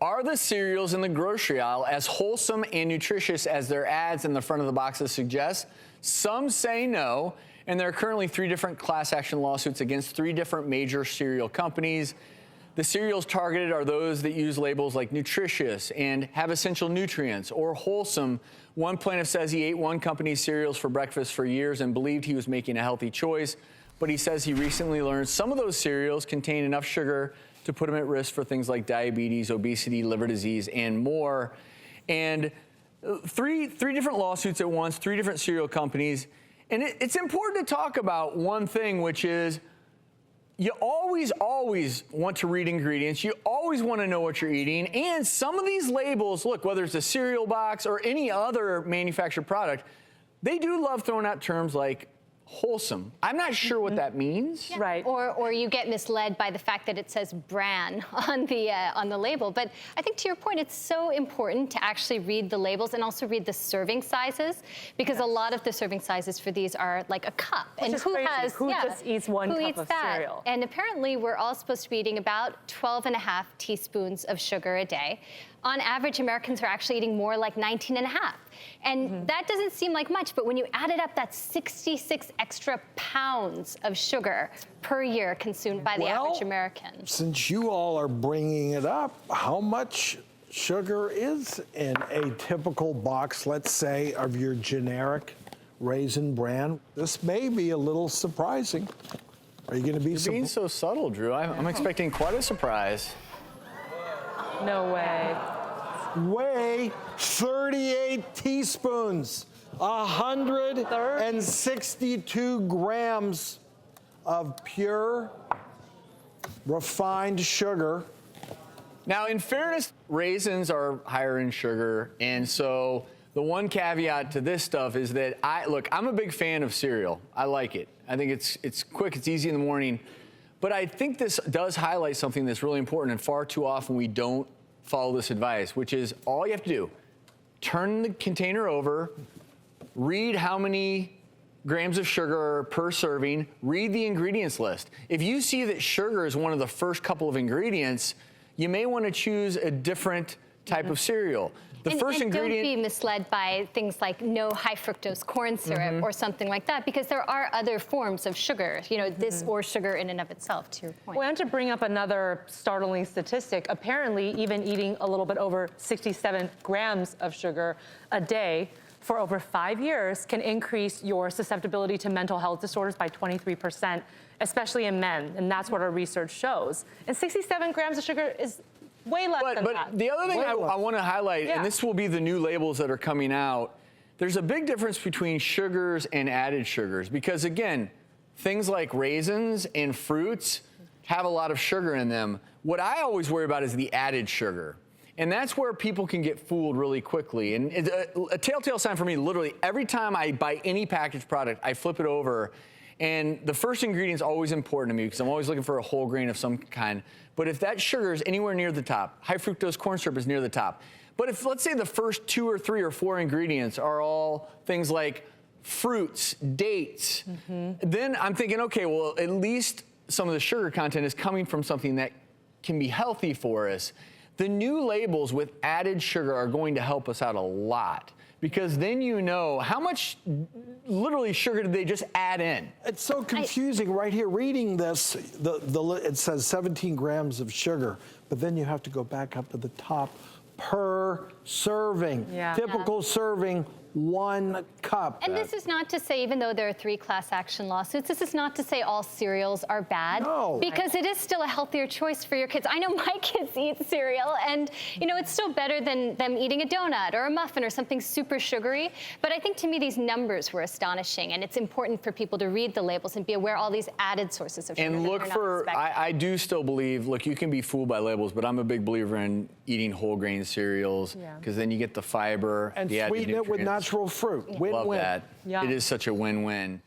Are the cereals in the grocery aisle as wholesome and nutritious as their ads in the front of the boxes suggest? Some say no, and there are currently 3 different class action lawsuits against 3 different major cereal companies. The cereals targeted are those that use labels like nutritious and have essential nutrients, or wholesome. One plaintiff says he ate one company's cereals for breakfast for years and believed he was making a healthy choice, but he says he recently learned some of those cereals contain enough sugar to put him at risk for things like diabetes, obesity, liver disease, and more. And three different lawsuits at once, 3 different cereal companies. And it's important to talk about one thing, which is you always want to read ingredients. You always want to know what you're eating. And some of these labels, look, whether it's a cereal box or any other manufactured product, they do love throwing out terms like wholesome. I'm not sure what that means. Yeah. Right. Or you get misled by the fact that it says bran on the label. But I think to your point, it's so important to actually read the labels and also read the serving sizes, because a lot of the serving sizes for these are like a cup. Which and is crazy. Who just eats one cup of cereal? And apparently we're all supposed to be eating about 12.5 teaspoons of sugar a day. On average, Americans are actually eating more like 19.5. And that doesn't seem like much, but when you add it up, that's 66 extra pounds of sugar per year consumed by the average American. Since you all are bringing it up, how much sugar is in a typical box, let's say, of your generic Raisin Bran? This may be a little surprising. Are you going to be You're being so subtle, Drew. I'm expecting quite a surprise. No way. Weigh 38 teaspoons, 162 grams of pure, refined sugar. Now, in fairness, raisins are higher in sugar, and so the one caveat to this stuff is that I'm a big fan of cereal. I like it. I think it's quick, it's easy in the morning. But I think this does highlight something that's really important, and far too often we don't follow this advice, which is all you have to do, turn the container over, read how many grams of sugar per serving, read the ingredients list. If you see that sugar is one of the first couple of ingredients, you may want to choose a different type of cereal. The first ingredient. Don't be misled by things like no high fructose corn syrup or something like that, because there are other forms of sugar, this or sugar in and of itself, to your point. Well, and to bring up another startling statistic, apparently even eating a little bit over 67 grams of sugar a day for over 5 years can increase your susceptibility to mental health disorders by 23%, especially in men, and that's what our research shows. And 67 grams of sugar is way less than that. But the other thing I want to highlight, and this will be the new labels that are coming out, there's a big difference between sugars and added sugars, because again, things like raisins and fruits have a lot of sugar in them. What I always worry about is the added sugar. And that's where people can get fooled really quickly. And it's a telltale sign for me, literally, every time I buy any packaged product, I flip it over. And the first ingredient is always important to me because I'm always looking for a whole grain of some kind. But if that sugar is anywhere near the top, high fructose corn syrup is near the top. But if, let's say, the first 2 or 3 or 4 ingredients are all things like fruits, dates, then I'm thinking, okay, well, at least some of the sugar content is coming from something that can be healthy for us. The new labels with added sugar are going to help us out a lot, because then you know how much literally sugar did they just add in. It's so confusing right here reading this. It says 17 grams of sugar, but then you have to go back up to the top per serving. Typical serving, 1 cup. And this is not to say, even though there are 3 class action lawsuits, this is not to say all cereals are bad. No. Because it is still a healthier choice for your kids. I know my kids eat cereal, and it's still better than them eating a donut or a muffin or something super sugary. But I think to me these numbers were astonishing, and it's important for people to read the labels and be aware of all these added sources of sugar. And look for, I do still believe, look, you can be fooled by labels, but I'm a big believer in eating whole grain cereals, because then you get the fiber, and the added sweeten it with nutrients. natural fruit. Win-win. Love that. It is such a win-win.